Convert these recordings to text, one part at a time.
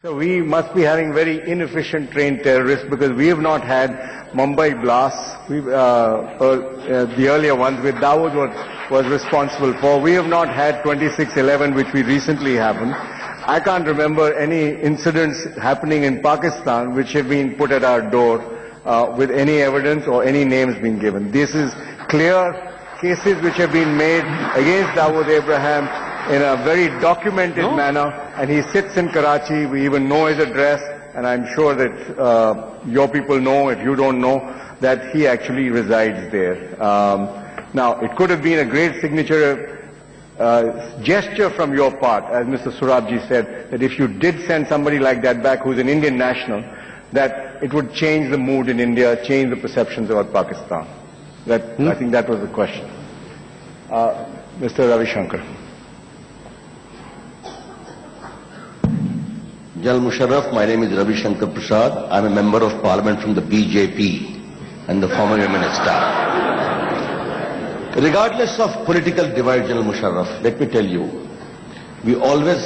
So we must be having very inefficient trained terrorists because we have not had Mumbai blasts, the earlier ones which Dawood was responsible for. We have not had 26/11 which we recently happened. I can't remember any incidents happening in Pakistan which have been put at our door with any evidence or any names being given. This is clear cases which have been made against Dawood Abraham in a very documented manner, and he sits in Karachi. We even know his address, and I'm sure that your people know, if you don't know, that he actually resides there. Now, it could have been a great signature gesture from your part, as Mr. Surabji said, that if you did send somebody like that back who's an Indian national, that it would change the mood in India, change the perceptions about Pakistan. I think that was the question. Mr. Ravi Shankar. General Musharraf, my name is Ravi Shankar Prasad. I am a member of Parliament from the BJP and the former Minister. Regardless of political divide, General Musharraf, let me tell you, we always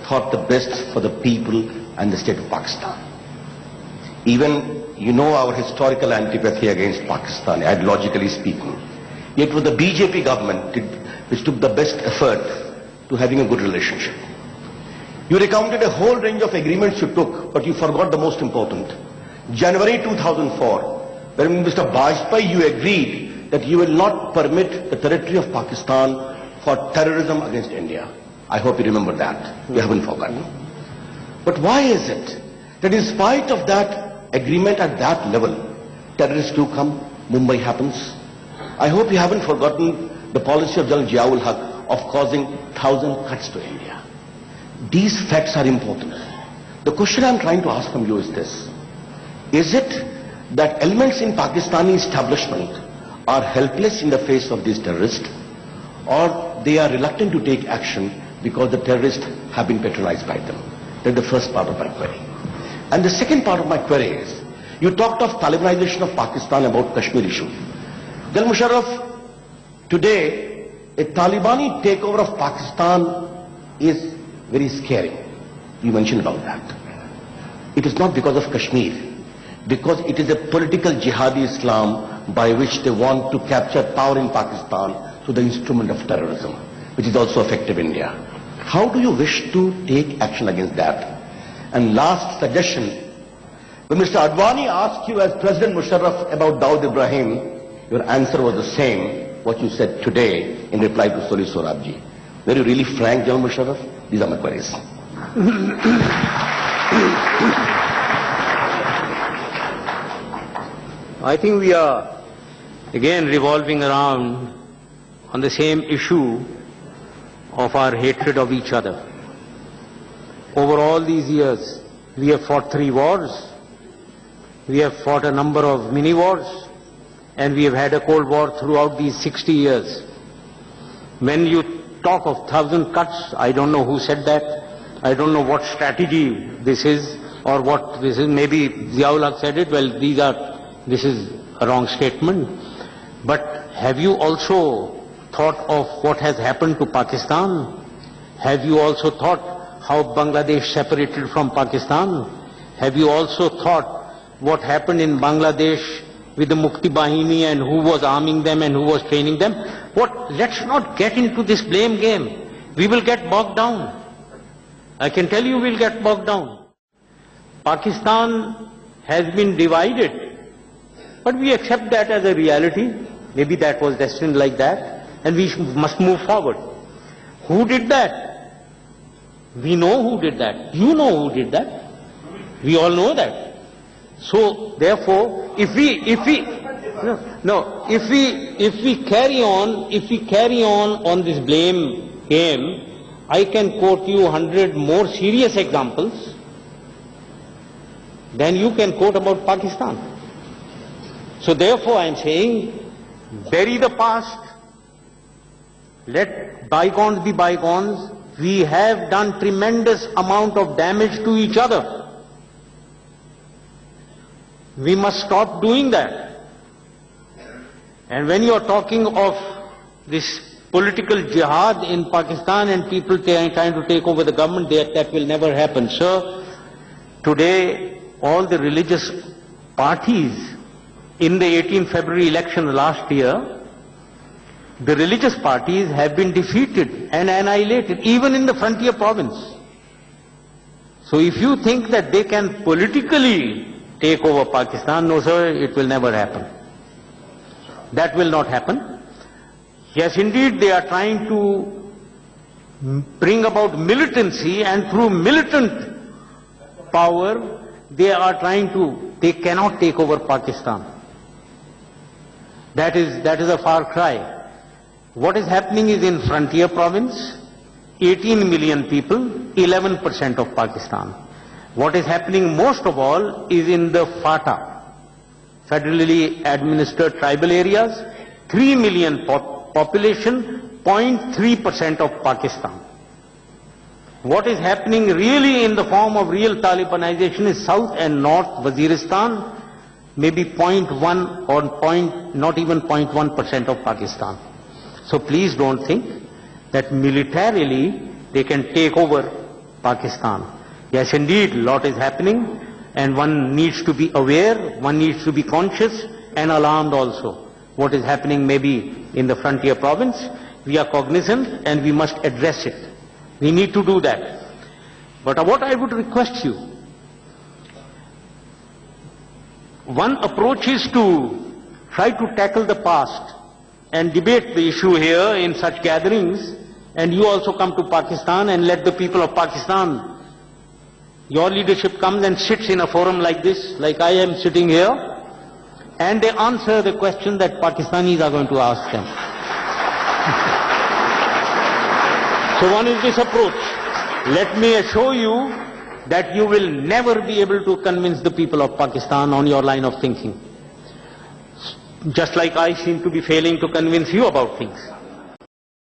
thought the best for the people and the state of Pakistan. Even, you know, our historical antipathy against Pakistan, ideologically speaking. Yet it was the BJP government which took the best effort to having a good relationship. You recounted a whole range of agreements you took, but you forgot the most important. January 2004, when Mr. Bajpayee, you agreed that you will not permit the territory of Pakistan for terrorism against India. I hope you remember that. You haven't forgotten. But why is it that in spite of that agreement at that level, terrorists do come, Mumbai happens? I hope you haven't forgotten the policy of General Ziaul Haq of causing 1,000 cuts to India. These facts are important. The question I'm trying to ask from you is this. Is it that elements in Pakistani establishment are helpless in the face of these terrorists, or they are reluctant to take action because the terrorists have been patronized by them? That's the first part of my query. And the second part of my query is, you talked of Talibanization of Pakistan about Kashmir issue. General Musharraf, today a Talibani takeover of Pakistan is very scary. You mentioned about that. It is not because of Kashmir, because it is a political jihadi Islam by which they want to capture power in Pakistan through the instrument of terrorism, which is also affecting India. How do you wish to take action against that? And last suggestion, when Mr. Advani asked you as President Musharraf about Dawood Ibrahim, your answer was the same, what you said today in reply to Soli Sorabji. Were you really frank, General Musharraf? These are my queries. I think we are again revolving around on the same issue of our hatred of each other. Over all these years, we have fought 3 wars, we have fought a number of mini-wars, and we have had a Cold War throughout these 60 years. When you talk of 1,000 cuts, I don't know who said that. I don't know what strategy this is or what this is. Maybe Ziaul Haq said it. Well, this is a wrong statement. But have you also thought of what has happened to Pakistan? Have you also thought how Bangladesh separated from Pakistan? Have you also thought what happened in Bangladesh with the Mukti Bahini and who was arming them and who was training them? Let's not get into this blame game. We will get bogged down. I can tell you we'll get bogged down. Pakistan has been divided, but we accept that as a reality. Maybe that was destined like that, and we must move forward. Who did that? We know who did that. You know who did that. We all know that. So therefore, if we carry on this blame game, I can quote you 100 more serious examples than you can quote about Pakistan. So therefore I am saying, bury the past, let bygones be bygones. We have done tremendous amount of damage to each other. We must stop doing that. And when you are talking of this political jihad in Pakistan and people trying to take over the government, that will never happen. Sir, Today, all the religious parties in the 18 February election last year, the religious parties have been defeated and annihilated, even in the frontier province. So if you think that they can politically take over Pakistan, no sir, it will never happen. That will not happen. Yes, indeed, they are trying to bring about militancy, and through militant power, they cannot take over Pakistan. That is a far cry. What is happening is in frontier province, 18 million people, 11% of Pakistan. What is happening most of all is in the FATA, federally administered tribal areas, 3 million population, 0.3% of Pakistan. What is happening really in the form of real Talibanization is South and North Waziristan, maybe 0.1 or not even 0.1% of Pakistan. So please don't think that militarily they can take over Pakistan. Yes, indeed, lot is happening, and one needs to be aware, one needs to be conscious and alarmed also. What is happening maybe in the frontier province, we are cognizant and we must address it. We need to do that. But what I would request you, one approach is to try to tackle the past and debate the issue here in such gatherings, and you also come to Pakistan and let the people of Pakistan, your leadership comes and sits in a forum like this, like I am sitting here, and they answer the question that Pakistanis are going to ask them. So one is this approach. Let me assure you that you will never be able to convince the people of Pakistan on your line of thinking. Just like I seem to be failing to convince you about things.